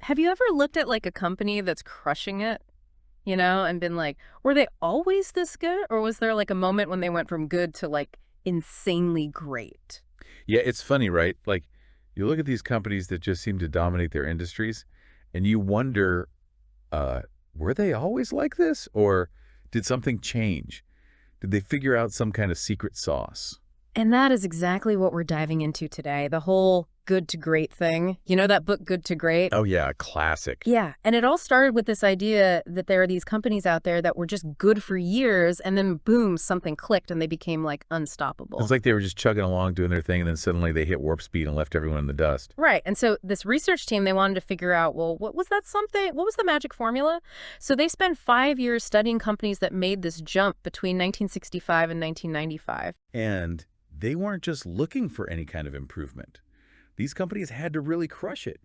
Have you ever looked at like a company that's crushing it, and been like, were they always this good? Or was there like a moment when they went from good to like insanely great? Yeah, it's funny, right? Like, you look at these companies that just seem to dominate their industries, and you wonder, uh, were they always like this? Or did something change? Did they figure out some kind of secret sauce? And that is exactly what we're diving into today. The whole good to great thing. You know that book, Good to Great? Oh, yeah, classic. Yeah. And it all started with this idea that there are these companies out there that were just good for years. And then, boom, something clicked and they became like It's unstoppable. like they were just chugging along doing their thing, and then suddenly they hit warp speed and left everyone in the dust. Right. And so this research team, they wanted to figure out, well, what was that something? What was the magic formula? So they spent 5 years studying companies that made this jump between 1965 and 1995. And they weren't just looking for any kind of improvement. These companies had to really crush it.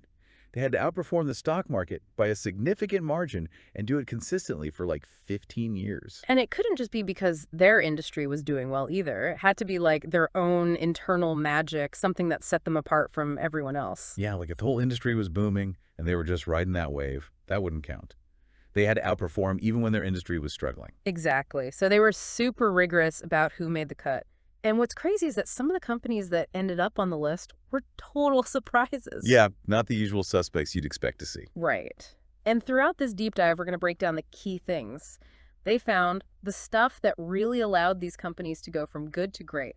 They had to outperform the stock market by a significant margin and do it consistently for like 15 years. And it couldn't just be because their industry was doing well either. It had to be like their own internal magic, something that set them apart from everyone else. Yeah, like if the whole industry was booming and they were just riding that wave, that wouldn't count. They had to outperform even when their industry was struggling. Exactly. So they were super rigorous about who made the cut. And what's crazy is that some of the companies that ended up on the list were total surprises. Yeah, not the usual suspects you'd expect to see. Right. And throughout this deep dive, we're going to break down the key things. They found the stuff that really allowed these companies to go from good to great.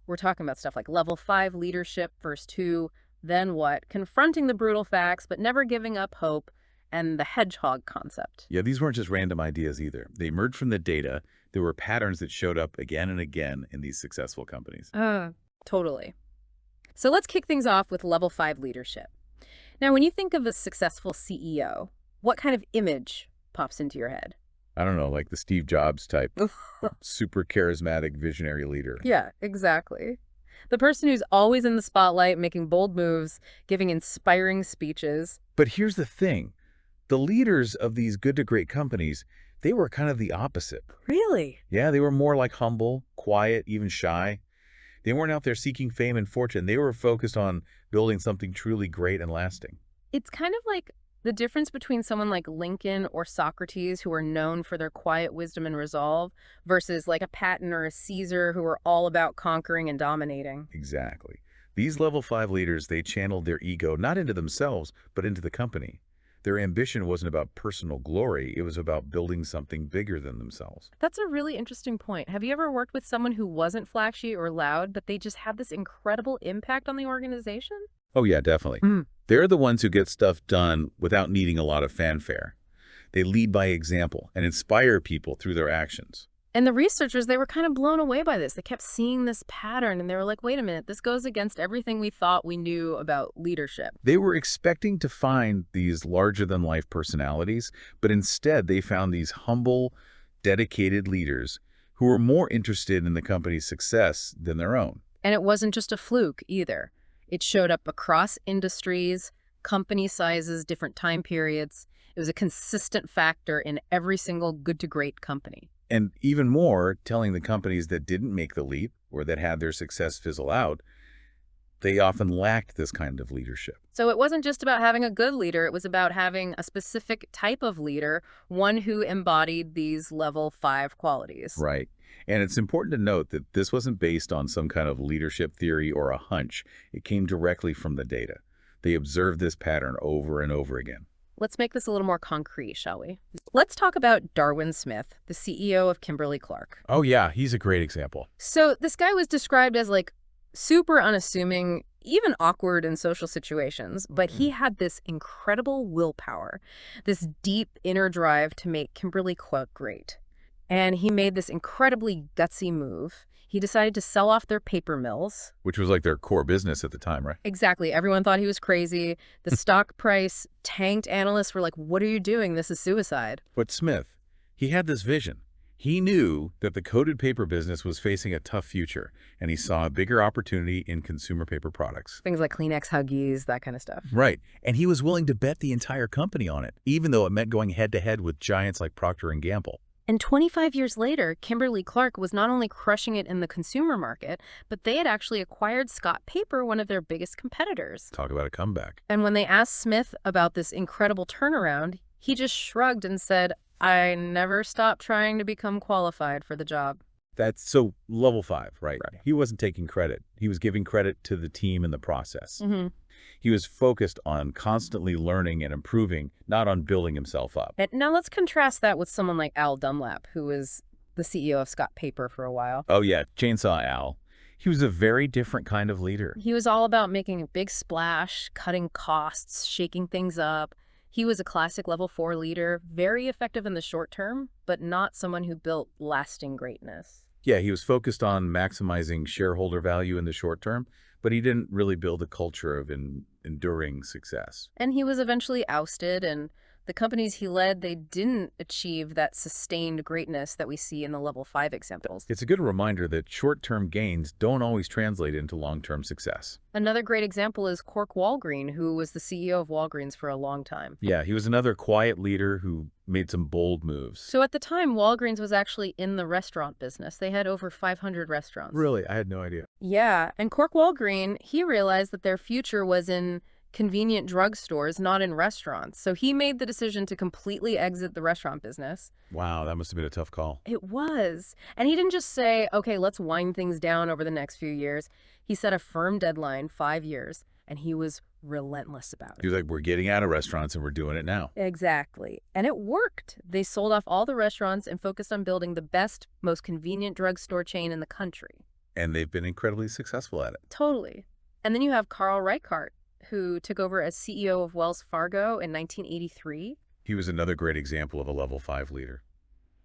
We're talking about stuff like level 5 leadership, first who, then what, confronting the brutal facts, but never giving up hope, and the hedgehog concept. Yeah, these weren't just random ideas either. They emerged from the data. There were patterns that showed up again and again in these successful companies. Totally. So let's kick things off with level 5 leadership. Now, when you think of a successful CEO, what kind of image pops into your head? I don't know, like the Steve Jobs type, super charismatic, visionary leader. Yeah, exactly. The person who's always in the spotlight, making bold moves, giving inspiring speeches. But here's the thing. The leaders of these good to great companies, they were kind of the opposite. Really? Yeah, they were more like humble, quiet, even shy. They weren't out there seeking fame and fortune. They were focused on building something truly great and lasting. It's kind of like the difference between someone like Lincoln or Socrates, who are known for their quiet wisdom and resolve, versus like a Patton or a Caesar, who are all about conquering and dominating. Exactly. These level 5 leaders, they channeled their ego not into themselves, but into the company. Their ambition wasn't about personal glory. It was about building something bigger than themselves. That's a really interesting point. Have you ever worked with someone who wasn't flashy or loud, but they just had this incredible impact on the organization? Oh, yeah, definitely. They're the ones who get stuff done without needing a lot of fanfare. They lead by example and inspire people through their actions. And the researchers, they were kind of blown away by this. They kept seeing this pattern and they were like, wait a minute, this goes against everything we thought we knew about leadership. They were expecting to find these larger-than-life personalities, but instead they found these humble, dedicated leaders who were more interested in the company's success than their own. And it wasn't just a fluke either. It showed up across industries, company sizes, different time periods. It was a consistent factor in every single good to great company. And even more, telling the companies that didn't make the leap or that had their success fizzle out, they often lacked this kind of leadership. So it wasn't just about having a good leader, it was about having a specific type of leader, one who embodied these level 5 qualities. Right. And it's important to note that this wasn't based on some kind of leadership theory or a hunch. It came directly from the data. They observed this pattern over and over again. Let's make this a little more concrete, shall we? Let's talk about Darwin Smith, the CEO of Kimberly-Clark. Oh, yeah, he's a great example. So this guy was described as like super unassuming, even awkward in social situations, but he had this incredible willpower, this deep inner drive to make Kimberly-Clark great. And he made this incredibly gutsy move. He decided to sell off their paper mills. Which was like their core business at the time, right? Exactly. Everyone thought he was crazy. The stock price tanked. Analysts were like, what are you doing? This is suicide. But Smith, he had this vision. He knew that the coated paper business was facing a tough future, and he saw a bigger opportunity in consumer paper products. Things like Kleenex Huggies, that kind of stuff. Right. And he was willing to bet the entire company on it, even though it meant going head-to-head with giants like Procter & Gamble. And 25 years later, Kimberly-Clark was not only crushing it in the consumer market, but they had actually acquired Scott Paper, one of their biggest competitors. Talk about a comeback. And when they asked Smith about this incredible turnaround, he just shrugged and said, "I never stopped trying to become qualified for the job." That's so level 5, right? Right. He wasn't taking credit. He was giving credit to the team in the process. Mm-hmm. He was focused on constantly learning and improving, not on building himself up. And now let's contrast that with someone like Al Dunlap, who was the CEO of Scott Paper for a while. Oh yeah, Chainsaw Al. He was a very different kind of leader. He was all about making a big splash, cutting costs, shaking things up. He was a classic level 4 leader, very effective in the short term, but not someone who built lasting greatness. Yeah, he was focused on maximizing shareholder value in the short term, but he didn't really build a culture of enduring success. And he was eventually ousted, and the companies he led, they didn't achieve that sustained greatness that we see in the level 5 examples. It's a good reminder that short-term gains don't always translate into long-term success. Another great example is Cork Walgreen, who was the CEO of Walgreens for a long time. Yeah, he was another quiet leader who made some bold moves. So at the time, Walgreens was actually in the restaurant business. They had over 500 restaurants. Really? I had no idea. Yeah, and Cork Walgreen, he realized that their future was in convenient drugstores, not in restaurants. So he made the decision to completely exit the restaurant business. Wow, that must have been a tough call. It was. And he didn't just say, okay, let's wind things down over the next few years. He set a firm deadline, 5 years, and he was relentless about He it. was like, we're getting out of restaurants and we're doing it now. Exactly. And it worked. They sold off all the restaurants and focused on building the best, most convenient drugstore chain in the country. And they've been incredibly successful at it. Totally. And then you have Carl Reichardt, who took over as CEO of Wells Fargo in 1983. He was another great example of a level 5 leader.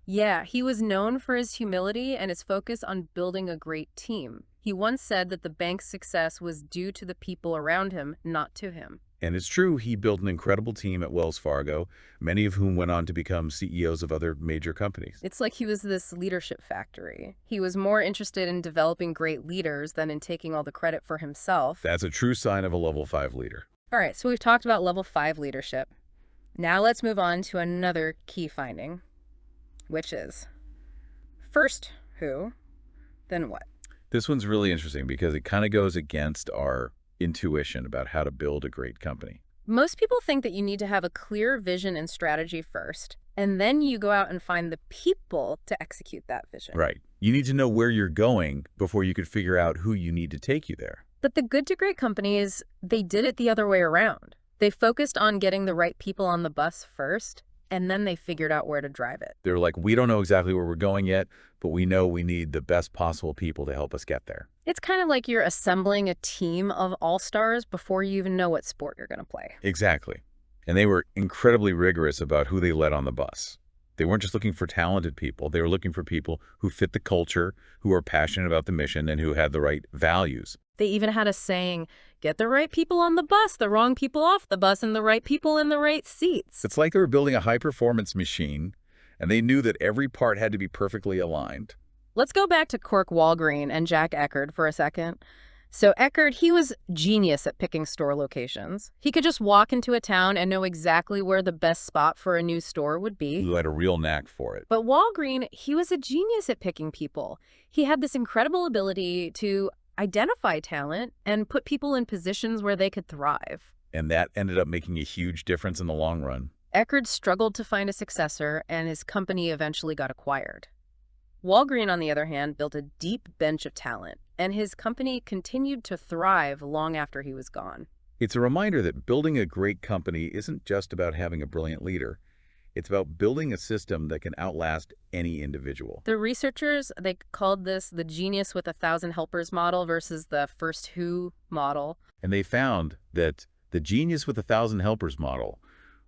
Yeah, he was known for his humility and his focus on building a great team. He once said that the bank's success was due to the people around him, not to him. And it's true, he built an incredible team at Wells Fargo, many of whom went on to become CEOs of other major companies. It's like he was this leadership factory. He was more interested in developing great leaders than in taking all the credit for himself. That's a true sign of a level 5 leader. All right, so we've talked about level 5 leadership. Now let's move on to another key finding, which is first who, then what? This one's really interesting because it kind of goes against our intuition about how to build a great company. Most people think that you need to have a clear vision and strategy first, and then you go out and find the people to execute that vision. Right. You need to know where you're going before you could figure out who you need to take you there. But the good to great companies, they did it the other way around. They focused on getting the right people on the bus first, and then they figured out where to drive it. They're like, we don't know exactly where we're going yet, but we know we need the best possible people to help us get there. It's kind of like you're assembling a team of all-stars before you even know what sport you're going to play. Exactly. And they were incredibly rigorous about who they let on the bus. They weren't just looking for talented people. They were looking for people who fit the culture, who were passionate about the mission, and who had the right values. They even had a saying, get the right people on the bus, the wrong people off the bus, and the right people in the right seats. It's like they were building a high-performance machine, and they knew that every part had to be perfectly aligned. Let's go back to Cork Walgreen and Jack Eckerd for a second. So Eckerd, he was genius at picking store locations. He could just walk into a town and know exactly where the best spot for a new store would be. Who had a real knack for it. But Walgreen, he was a genius at picking people. He had this incredible ability to identify talent and put people in positions where they could thrive. And that ended up making a huge difference in the long run. Eckerd struggled to find a successor, and his company eventually got acquired. Walgreen, on the other hand, built a deep bench of talent, and his company continued to thrive long after he was gone. It's a reminder that building a great company isn't just about having a brilliant leader. It's about building a system that can outlast any individual. The researchers, they called this the genius with 1,000 helpers model versus the first who model. And they found that the genius with 1,000 helpers model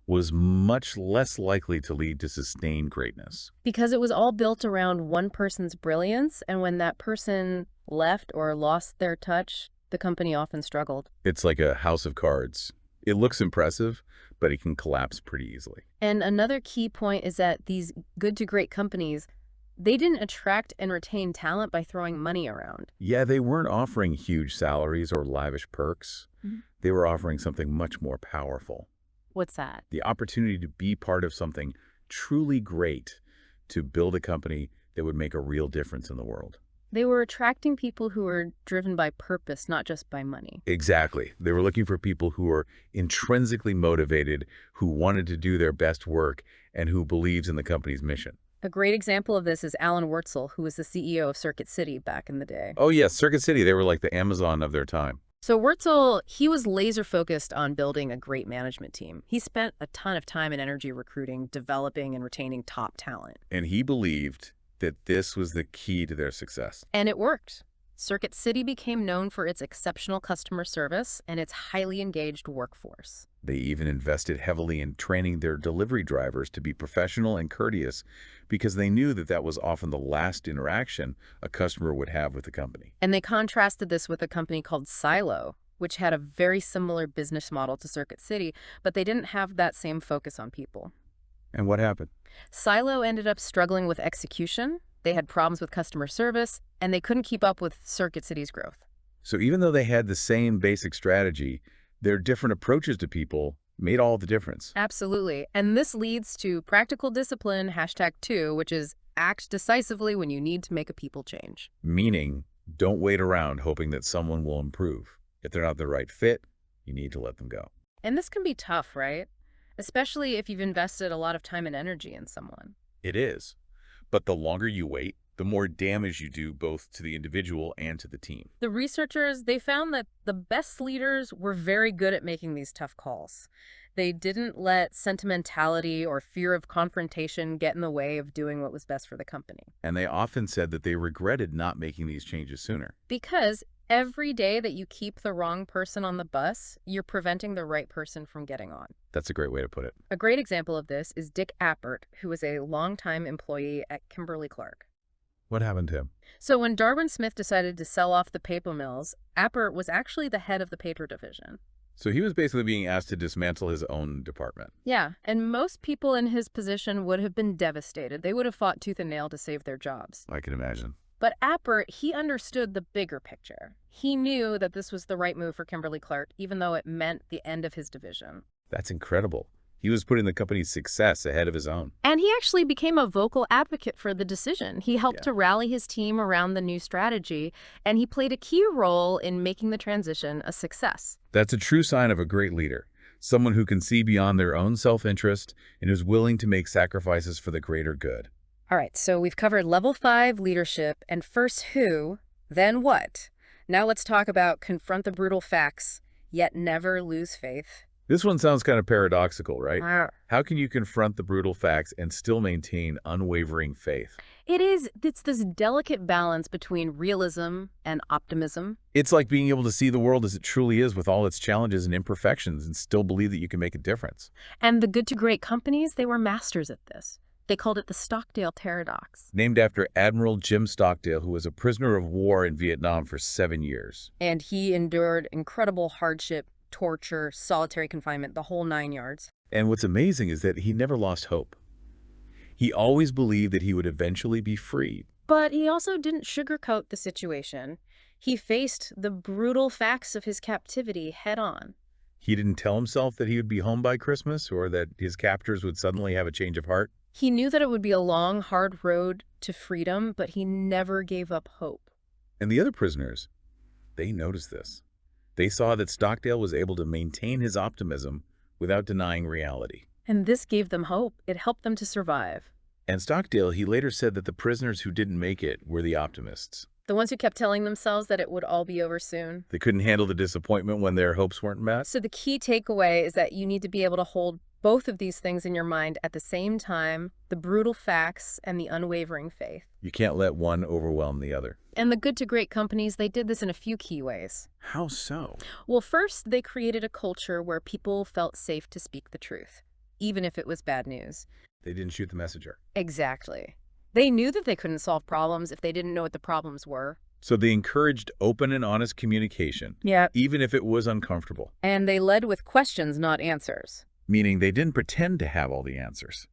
was much less likely to lead to sustained greatness. Because it was all built around one person's brilliance, and when that person left or lost their touch, the company often struggled. It's like a house of cards. It looks impressive, but it can collapse pretty easily. And another key point is that these good to great companies, they didn't attract and retain talent by throwing money around. Yeah, they weren't offering huge salaries or lavish perks. Mhm. They were offering something much more powerful. What's that? The opportunity to be part of something truly great, to build a company that would make a real difference in the world. They were attracting people who were driven by purpose, not just by money. Exactly. They were looking for people who were intrinsically motivated, who wanted to do their best work, and who believes in the company's mission. A great example of this is Alan Wurtzel, who was the CEO of Circuit City back in the day. Oh, yes, Circuit City, they were like the Amazon of their time. So Wurtzel, he was laser focused on building a great management team. He spent a ton of time and energy recruiting, developing, and retaining top talent. And he believed that this was the key to their success. And it worked. Circuit City became known for its exceptional customer service and its highly engaged workforce. They even invested heavily in training their delivery drivers to be professional and courteous because they knew that that was often the last interaction a customer would have with the company. And they contrasted this with a company called Silo, which had a very similar business model to Circuit City, but they didn't have that same focus on people. And what happened? Silo ended up struggling with execution. They had problems with customer service, and they couldn't keep up with Circuit City's growth. So even though they had the same basic strategy, their different approaches to people made all the difference. Absolutely. And this leads to practical discipline, #2, which is act decisively when you need to make a people change. Meaning, don't wait around hoping that someone will improve. If they're not the right fit, you need to let them go. And this can be tough, right? Especially if you've invested a lot of time and energy in someone. It is. But the longer you wait, the more damage you do both to the individual and to the team. The researchers, they found that the best leaders were very good at making these tough calls. They didn't let sentimentality or fear of confrontation get in the way of doing what was best for the company. And they often said that they regretted not making these changes sooner. Because every day that you keep the wrong person on the bus, you're preventing the right person from getting on. That's a great way to put it. A great example of this is Dick Appert, who was a longtime employee at Kimberly-Clark. What happened to him? So when Darwin Smith decided to sell off the paper mills, Appert was actually the head of the paper division. So he was basically being asked to dismantle his own department. Yeah, and most people in his position would have been devastated. They would have fought tooth and nail to save their jobs. I can imagine. But Appert, he understood the bigger picture. He knew that this was the right move for Kimberly-Clark, even though it meant the end of his division. That's incredible. He was putting the company's success ahead of his own. And he actually became a vocal advocate for the decision. He helped to rally his team around the new strategy, and he played a key role in making the transition a success. That's a true sign of a great leader, someone who can see beyond their own self-interest and is willing to make sacrifices for the greater good. All right, so we've covered level 5 leadership, and first who, then what. Now let's talk about confront the brutal facts, yet never lose faith. This one sounds kind of paradoxical, right? How can you confront the brutal facts and still maintain unwavering faith? It's this delicate balance between realism and optimism. It's like being able to see the world as it truly is with all its challenges and imperfections and still believe that you can make a difference. And the good to great companies, they were masters at this. They called it the Stockdale paradox. Named after Admiral Jim Stockdale, who was a prisoner of war in Vietnam for 7 years. And he endured incredible hardship, torture, solitary confinement, the whole 9 yards. And what's amazing is that he never lost hope. He always believed that he would eventually be freed. But he also didn't sugarcoat the situation. He faced the brutal facts of his captivity head on. He didn't tell himself that he would be home by Christmas or that his captors would suddenly have a change of heart. He knew that it would be a long, hard road to freedom, but he never gave up hope. And the other prisoners, they noticed this. They saw that Stockdale was able to maintain his optimism without denying reality. And this gave them hope. It helped them to survive. And Stockdale, he later said that the prisoners who didn't make it were the optimists. The ones who kept telling themselves that it would all be over soon. They couldn't handle the disappointment when their hopes weren't met. So the key takeaway is that you need to be able to hold both of these things in your mind at the same time, the brutal facts and the unwavering faith. You can't let one overwhelm the other. And the good to great companies, they did this in a few key ways. How so? Well, first, they created a culture where people felt safe to speak the truth, even if it was bad news. They didn't shoot the messenger. Exactly. They knew that they couldn't solve problems if they didn't know what the problems were. So they encouraged open and honest communication, even if it was uncomfortable. And they led with questions, not answers. Meaning they didn't pretend to have all the answers.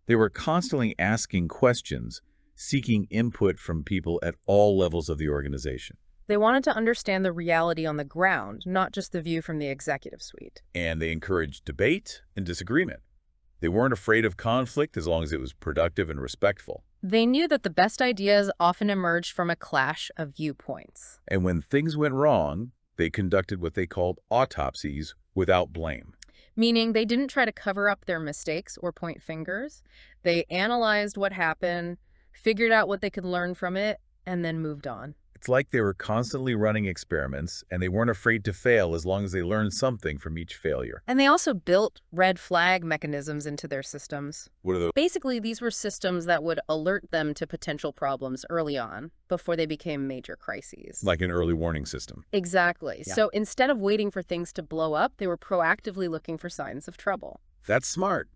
They were constantly asking questions, seeking input from people at all levels of the organization. They wanted to understand the reality on the ground, not just the view from the executive suite. And they encouraged debate and disagreement. They weren't afraid of conflict as long as it was productive and respectful. They knew that the best ideas often emerged from a clash of viewpoints. And when things went wrong, they conducted what they called autopsies without blame. Meaning they didn't try to cover up their mistakes or point fingers. They analyzed what happened, figured out what they could learn from it, and then moved on. It's like they were constantly running experiments, and they weren't afraid to fail as long as they learned something from each failure. And they also built red flag mechanisms into their systems. What are those? Basically, these were systems that would alert them to potential problems early on before they became major crises. Like an early warning system. Exactly. Yeah. So instead of waiting for things to blow up, they were proactively looking for signs of trouble. That's smart.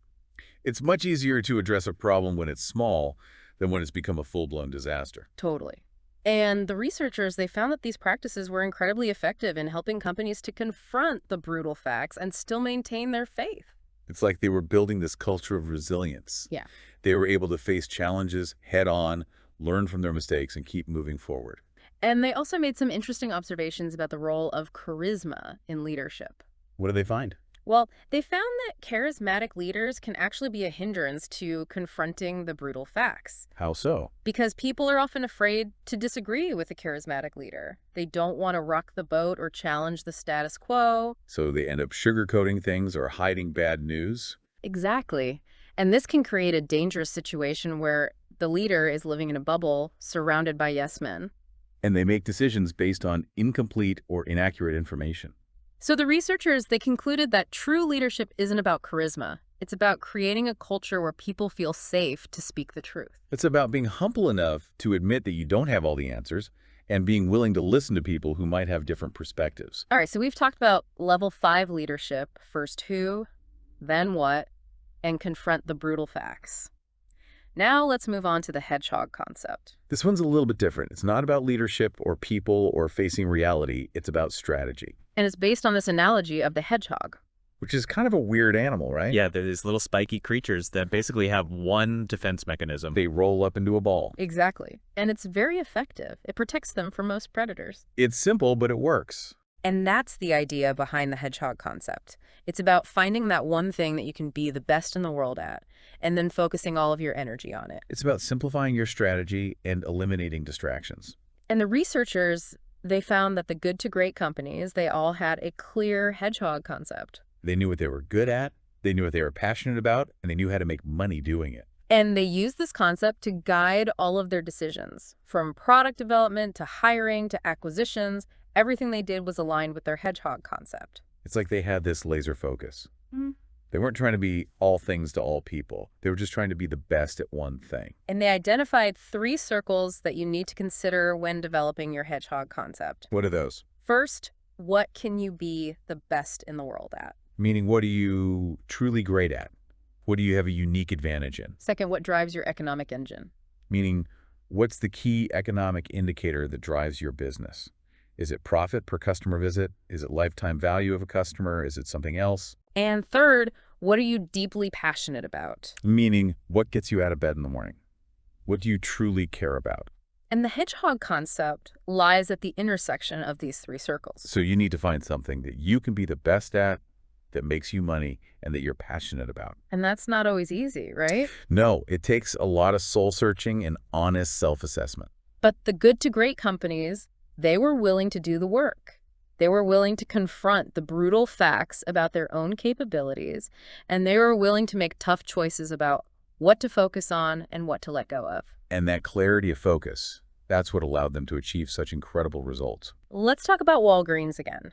It's much easier to address a problem when it's small than when it's become a full-blown disaster. Totally. And the researchers, they found that these practices were incredibly effective in helping companies to confront the brutal facts and still maintain their faith. It's like they were building this culture of resilience. Yeah. They were able to face challenges head-on, learn from their mistakes, and keep moving forward. And they also made some interesting observations about the role of charisma in leadership. What did they find? Well, they found that charismatic leaders can actually be a hindrance to confronting the brutal facts. How so? Because people are often afraid to disagree with a charismatic leader. They don't want to rock the boat or challenge the status quo. So they end up sugarcoating things or hiding bad news? Exactly. And this can create a dangerous situation where the leader is living in a bubble surrounded by yes men. And they make decisions based on incomplete or inaccurate information. So the researchers, they concluded that true leadership isn't about charisma. It's about creating a culture where people feel safe to speak the truth. It's about being humble enough to admit that you don't have all the answers and being willing to listen to people who might have different perspectives. All right, so we've talked about level 5 leadership, first who, then what, and confront the brutal facts. Now let's move on to the hedgehog concept. This one's a little bit different. It's not about leadership or people or facing reality. It's about strategy. And it's based on this analogy of the hedgehog. Which is kind of a weird animal, right? Yeah, they're these little spiky creatures that basically have one defense mechanism. They roll up into a ball. Exactly. And it's very effective. It protects them from most predators. It's simple, but it works. And that's the idea behind the hedgehog concept. It's about finding that one thing that you can be the best in the world at, and then focusing all of your energy on it. It's about simplifying your strategy and eliminating distractions. And the researchers, they found that the good to great companies, they all had a clear hedgehog concept. They knew what they were good at, they knew what they were passionate about, and they knew how to make money doing it. And they used this concept to guide all of their decisions. From product development to hiring to acquisitions, everything they did was aligned with their hedgehog concept. It's like they had this laser focus. Mm. They weren't trying to be all things to all people. They were just trying to be the best at one thing. And they identified 3 circles that you need to consider when developing your hedgehog concept. What are those? First, what can you be the best in the world at? Meaning, what are you truly great at? What do you have a unique advantage in? Second, what drives your economic engine? Meaning, what's the key economic indicator that drives your business? Is it profit per customer visit? Is it lifetime value of a customer? Is it something else? And third, what are you deeply passionate about? Meaning, what gets you out of bed in the morning? What do you truly care about? And the hedgehog concept lies at the intersection of these 3 circles. So you need to find something that you can be the best at, that makes you money, and that you're passionate about. And that's not always easy, right? No, it takes a lot of soul-searching and honest self-assessment. But the good to great companies, they were willing to do the work. They were willing to confront the brutal facts about their own capabilities, and they were willing to make tough choices about what to focus on and what to let go of. And that clarity of focus, that's what allowed them to achieve such incredible results. Let's talk about Walgreens again.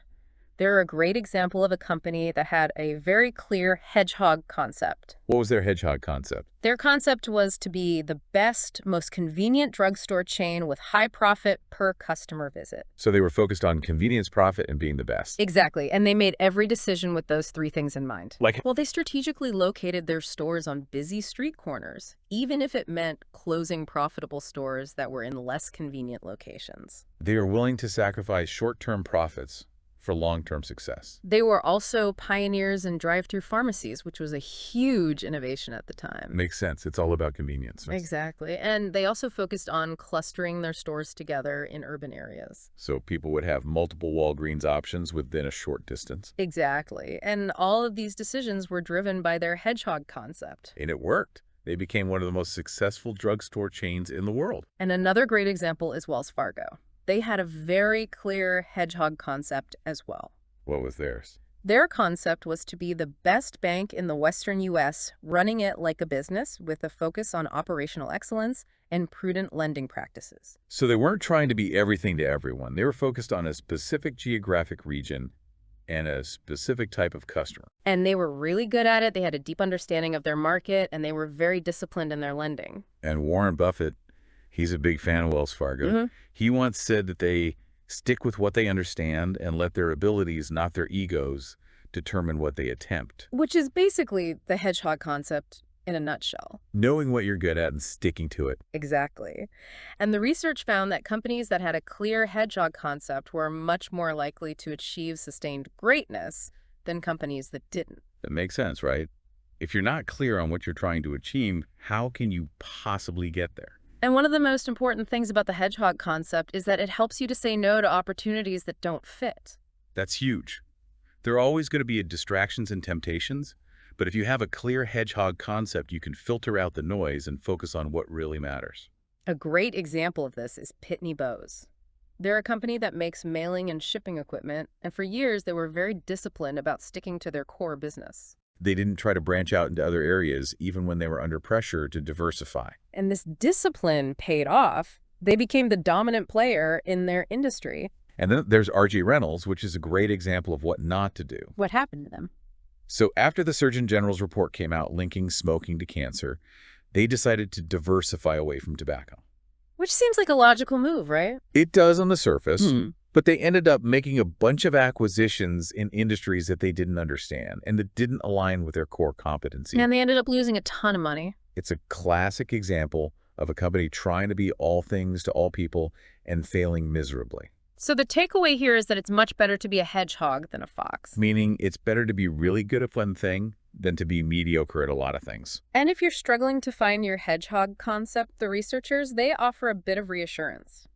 They're a great example of a company that had a very clear hedgehog concept. What was their hedgehog concept? Their concept was to be the best, most convenient drugstore chain with high profit per customer visit. So they were focused on convenience, profit, and being the best. Exactly. And they made every decision with those 3 things in mind. Like, Well, they strategically located their stores on busy street corners, even if it meant closing profitable stores that were in less convenient locations. They were willing to sacrifice short-term profits for long-term success. They were also pioneers in drive-through pharmacies, which was a huge innovation at the time. Makes sense. It's all about convenience. Exactly. And they also focused on clustering their stores together in urban areas. So people would have multiple Walgreens options within a short distance. Exactly. And all of these decisions were driven by their hedgehog concept. And it worked. They became one of the most successful drugstore chains in the world. And another great example is Wells Fargo. They had a very clear hedgehog concept as well. What was theirs? Their concept was to be the best bank in the Western U.S., running it like a business with a focus on operational excellence and prudent lending practices. So they weren't trying to be everything to everyone. They were focused on a specific geographic region and a specific type of customer. And they were really good at it. They had a deep understanding of their market, and they were very disciplined in their lending. And Warren Buffett, he's a big fan of Wells Fargo. He once said that they stick with what they understand and let their abilities, not their egos, determine what they attempt. Which is basically the hedgehog concept in a nutshell. Knowing what you're good at and sticking to it. Exactly. And the research found that companies that had a clear hedgehog concept were much more likely to achieve sustained greatness than companies that didn't. That makes sense, right? If you're not clear on what you're trying to achieve, how can you possibly get there? And one of the most important things about the hedgehog concept is that it helps you to say no to opportunities that don't fit. That's huge. There are always going to be distractions and temptations, but if you have a clear hedgehog concept, you can filter out the noise and focus on what really matters. A great example of this is Pitney Bowes. They're a company that makes mailing and shipping equipment, and for years they were very disciplined about sticking to their core business. They didn't try to branch out into other areas, even when they were under pressure to diversify. And this discipline paid off. They became the dominant player in their industry. And then there's R.J. Reynolds, which is a great example of what not to do. What happened to them? So after the Surgeon General's report came out linking smoking to cancer, they decided to diversify away from tobacco. Which seems like a logical move, right? It does on the surface, but they ended up making a bunch of acquisitions in industries that they didn't understand and that didn't align with their core competency. And they ended up losing a ton of money. It's a classic example of a company trying to be all things to all people and failing miserably. So the takeaway here is that it's much better to be a hedgehog than a fox. Meaning it's better to be really good at one thing than to be mediocre at a lot of things. And if you're struggling to find your hedgehog concept, the researchers, they offer a bit of reassurance.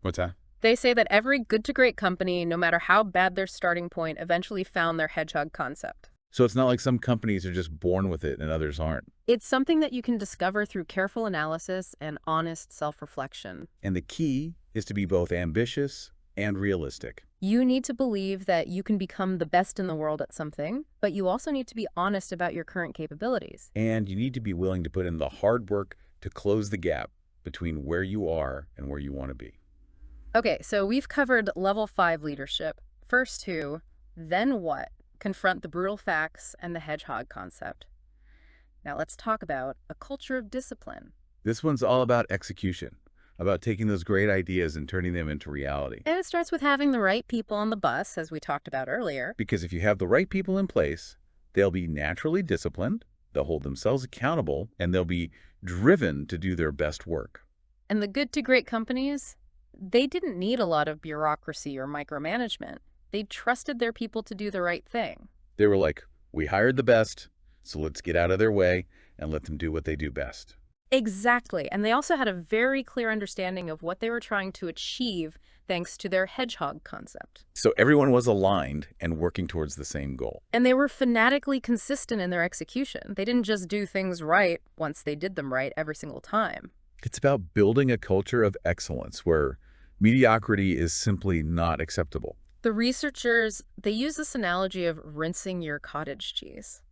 What's that? They say that every good to great company, no matter how bad their starting point, eventually found their hedgehog concept. So it's not like some companies are just born with it and others aren't. It's something that you can discover through careful analysis and honest self-reflection. And the key is to be both ambitious and realistic. You need to believe that you can become the best in the world at something, but you also need to be honest about your current capabilities. And you need to be willing to put in the hard work to close the gap between where you are and where you want to be. Okay, so we've covered level 5 leadership. First who, then what, confront the brutal facts and the hedgehog concept. Now let's talk about a culture of discipline. This one's all about execution, about taking those great ideas and turning them into reality. And it starts with having the right people on the bus, as we talked about earlier. Because if you have the right people in place, they'll be naturally disciplined, they'll hold themselves accountable, and they'll be driven to do their best work. And the good to great companies, they didn't need a lot of bureaucracy or micromanagement. They trusted their people to do the right thing. They were like, we hired the best, so let's get out of their way and let them do what they do best. Exactly. And they also had a very clear understanding of what they were trying to achieve thanks to their hedgehog concept. So everyone was aligned and working towards the same goal. And they were fanatically consistent in their execution. They didn't just do things right once they did them right every single time. It's about building a culture of excellence where mediocrity is simply not acceptable. The researchers, they use this analogy of rinsing your cottage cheese.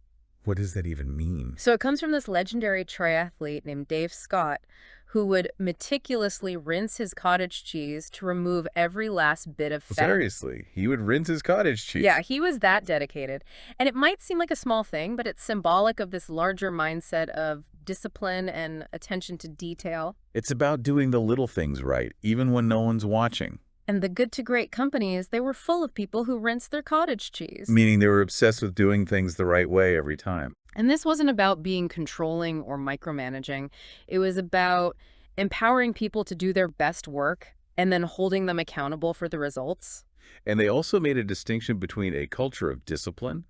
What does that even mean? So it comes from this legendary triathlete named Dave Scott, who would meticulously rinse his cottage cheese to remove every last bit of fat. Seriously, he would rinse his cottage cheese. Yeah, he was that dedicated. And it might seem like a small thing, but it's symbolic of this larger mindset of discipline and attention to detail. It's about doing the little things right, even when no one's watching. And the good to great companies, they were full of people who rinsed their cottage cheese. Meaning they were obsessed with doing things the right way every time. And this wasn't about being controlling or micromanaging. It was about empowering people to do their best work and then holding them accountable for the results. And they also made a distinction between a culture of discipline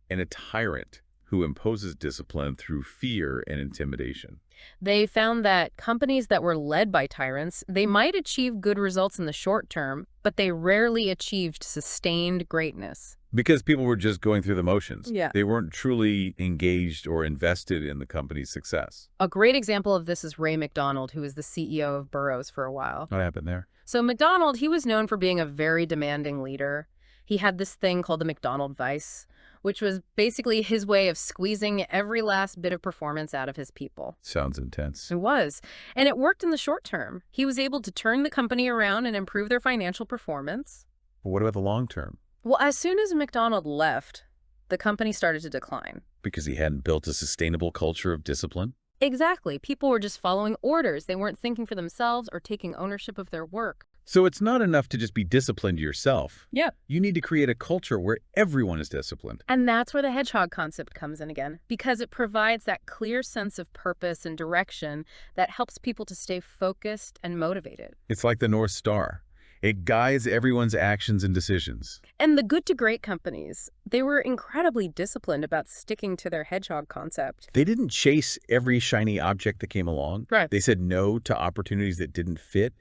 and a tyrant who imposes discipline through fear and intimidation. They found that companies that were led by tyrants, they might achieve good results in the short term, but they rarely achieved sustained greatness. Because people were just going through the motions. Yeah. They weren't truly engaged or invested in the company's success. A great example of this is Ray McDonald, who was the CEO of Burroughs for a while. What happened there? So McDonald, he was known for being a very demanding leader. He had this thing called the McDonald Vice, which was basically his way of squeezing every last bit of performance out of his people. Sounds intense. It was. And it worked in the short term. He was able to turn the company around and improve their financial performance. But what about the long term? Well, as soon as McDonald left, the company started to decline. Because he hadn't built a sustainable culture of discipline? Exactly. People were just following orders. They weren't thinking for themselves or taking ownership of their work. So it's not enough to just be disciplined yourself. Yeah. You need to create a culture where everyone is disciplined. And that's where the hedgehog concept comes in again, because it provides that clear sense of purpose and direction that helps people to stay focused and motivated. It's like the North Star. It guides everyone's actions and decisions. And the good to great companies, they were incredibly disciplined about sticking to their hedgehog concept. They didn't chase every shiny object that came along. Right. They said no to opportunities that didn't fit,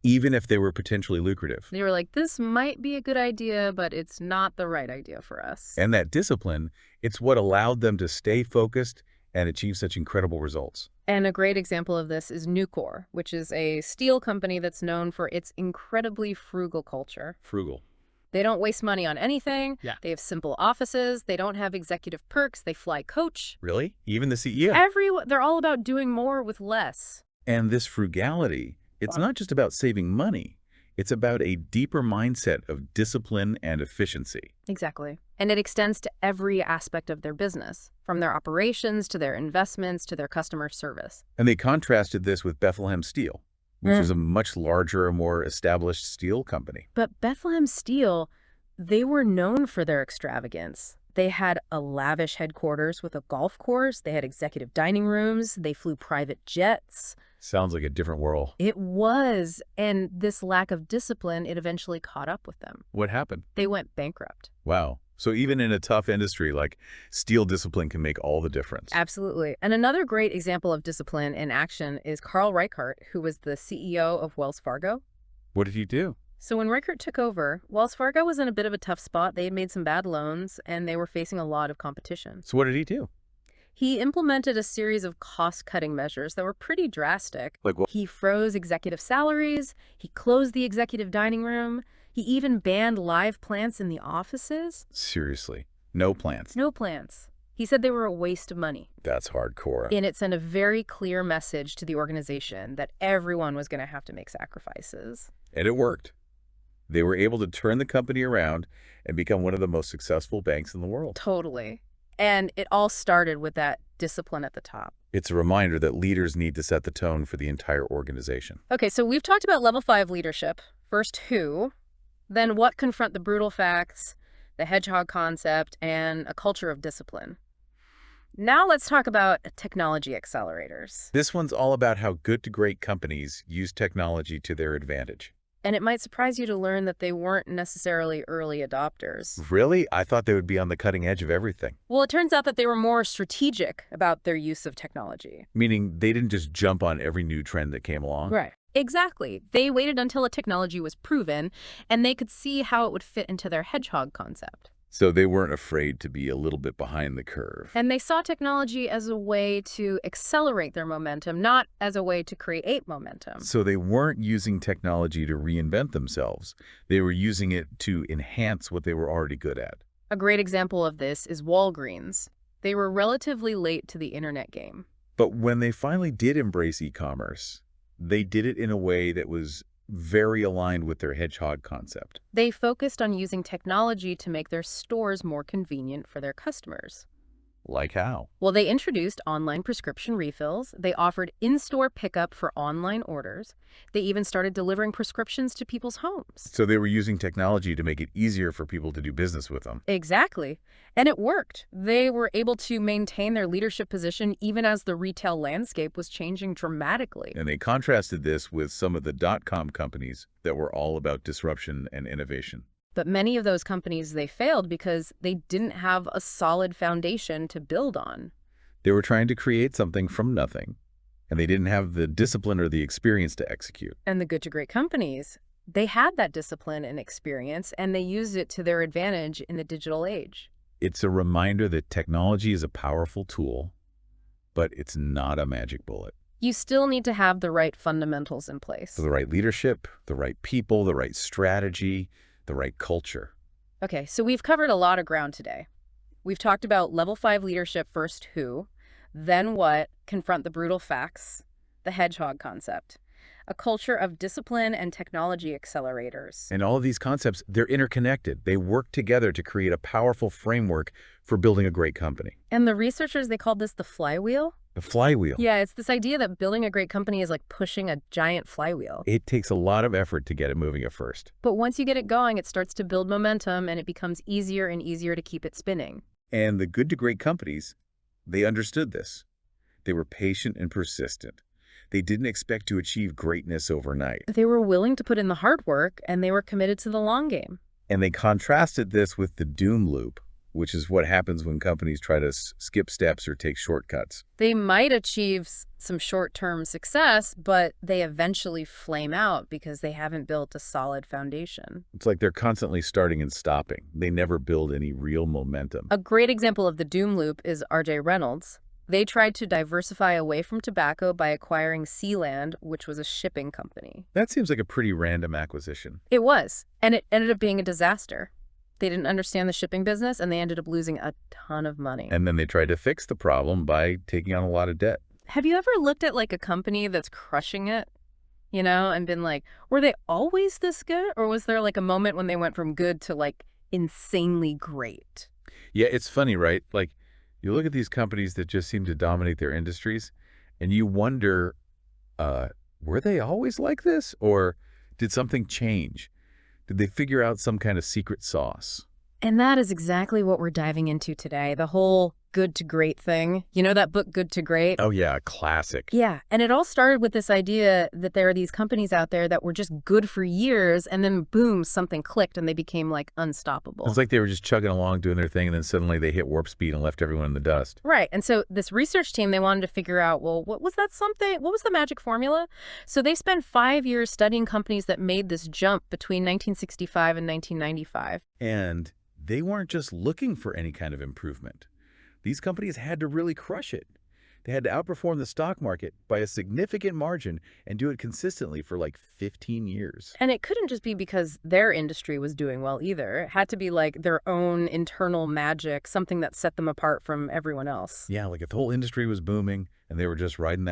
even if they were potentially lucrative. They were like, this might be a good idea, but it's not the right idea for us. And that discipline, it's what allowed them to stay focused and achieve such incredible results. And a great example of this is Nucor, which is a steel company that's known for its incredibly frugal culture. Frugal. They don't waste money on anything. Yeah. They have simple offices. They don't have executive perks. They fly coach. Really? Even the CEO? They're all about doing more with less. And this frugality, it's not just about saving money. It's about a deeper mindset of discipline and efficiency. Exactly. And it extends to every aspect of their business, from their operations to their investments to their customer service. And they contrasted this with Bethlehem Steel, which is a much larger and more established steel company. But Bethlehem Steel, they were known for their extravagance. They had a lavish headquarters with a golf course. They had executive dining rooms. They flew private jets. Sounds like a different world. It was. And this lack of discipline, it eventually caught up with them. What happened? They went bankrupt. Wow. So even in a tough industry, like steel discipline can make all the difference. Absolutely. And another great example of discipline in action is Carl Reichart, who was the CEO of Wells Fargo. What did he do? So when Reichart took over, Wells Fargo was in a bit of a tough spot. They had made some bad loans, and they were facing a lot of competition. So what did he do? He implemented a series of cost-cutting measures that were pretty drastic. Like what? He froze executive salaries, he closed the executive dining room, he even banned live plants in the offices. Seriously. No plants. No plants. He said they were a waste of money. That's hardcore. And it sent a very clear message to the organization that everyone was going to have to make sacrifices. And it worked. They were able to turn the company around and become one of the most successful banks in the world. Totally. And it all started with that discipline at the top. It's a reminder that leaders need to set the tone for the entire organization. Okay, so we've talked about level 5 leadership. First, who, then what confront the brutal facts, the hedgehog concept, and a culture of discipline. Now let's talk about technology accelerators. This one's all about how good to great companies use technology to their advantage. And it might surprise you to learn that they weren't necessarily early adopters. Really? I thought they would be on the cutting edge of everything. Well, it turns out that they were more strategic about their use of technology. Meaning they didn't just jump on every new trend that came along. Right. Exactly. They waited until a technology was proven, and they could see how it would fit into their hedgehog concept. So they weren't afraid to be a little bit behind the curve. And they saw technology as a way to accelerate their momentum, not as a way to create momentum. So they weren't using technology to reinvent themselves. They were using it to enhance what they were already good at. A great example of this is Walgreens. They were relatively late to the internet game. But when they finally did embrace e-commerce, they did it in a way that was very aligned with their hedgehog concept. They focused on using technology to make their stores more convenient for their customers. Like how? Well, they introduced online prescription refills. They offered in-store pickup for online orders. They even started delivering prescriptions to people's homes. So they were using technology to make it easier for people to do business with them. Exactly. And it worked. They were able to maintain their leadership position even as the retail landscape was changing dramatically. And they contrasted this with some of the dot-com companies that were all about disruption and innovation. But many of those companies, they failed because they didn't have a solid foundation to build on. They were trying to create something from nothing, and they didn't have the discipline or the experience to execute. And the good to great companies, they had that discipline and experience, and they used it to their advantage in the digital age. It's a reminder that technology is a powerful tool, but it's not a magic bullet. You still need to have the right fundamentals in place. The right leadership, the right people, the right strategy, the right culture. Okay, so we've covered a lot of ground today. We've talked about level 5 leadership, first who, then what, confront the brutal facts, the hedgehog concept, a culture of discipline and technology accelerators. And all of these concepts, they're interconnected. They work together to create a powerful framework for building a great company. And the researchers, they called this the flywheel? The flywheel. Yeah, it's this idea that building a great company is like pushing a giant flywheel. It takes a lot of effort to get it moving at first. But once you get it going, it starts to build momentum and it becomes easier and easier to keep it spinning. And the good to great companies, they understood this. They were patient and persistent. They didn't expect to achieve greatness overnight. They were willing to put in the hard work and they were committed to the long game. And they contrasted this with the doom loop, which is what happens when companies try to skip steps or take shortcuts. They might achieve some short-term success, but they eventually flame out because they haven't built a solid foundation. It's like they're constantly starting and stopping. They never build any real momentum. A great example of the doom loop is R.J. Reynolds. They tried to diversify away from tobacco by acquiring Sealand, which was a shipping company. That seems like a pretty random acquisition. It was, and it ended up being a disaster. They didn't understand the shipping business, and they ended up losing a ton of money. And then they tried to fix the problem by taking on a lot of debt. Have you ever looked at like a company that's crushing it, and been like, were they always this good? Or was there like a moment when they went from good to like insanely great? Yeah, it's funny, right? Like, you look at these companies that just seem to dominate their industries, and you wonder, were they always like this? Or did something change? Did they figure out some kind of secret sauce? And that is exactly what we're diving into today, the whole good to great thing. You know that book, Good to Great? Oh, yeah, classic. Yeah, and it all started with this idea that there are these companies out there that were just good for years, and then boom, something clicked and they became like unstoppable. It's like they were just chugging along doing their thing, and then suddenly they hit warp speed and left everyone in the dust. Right, and so this research team, they wanted to figure out, well, what was that something? What was the magic formula? So they spent 5 years studying companies that made this jump between 1965 and 1995. And they weren't just looking for any kind of improvement. These companies had to really crush it. They had to outperform the stock market by a significant margin and do it consistently for like 15 years. And it couldn't just be because their industry was doing well either. It had to be like their own internal magic, something that set them apart from everyone else. Yeah, like if the whole industry was booming and they were just riding that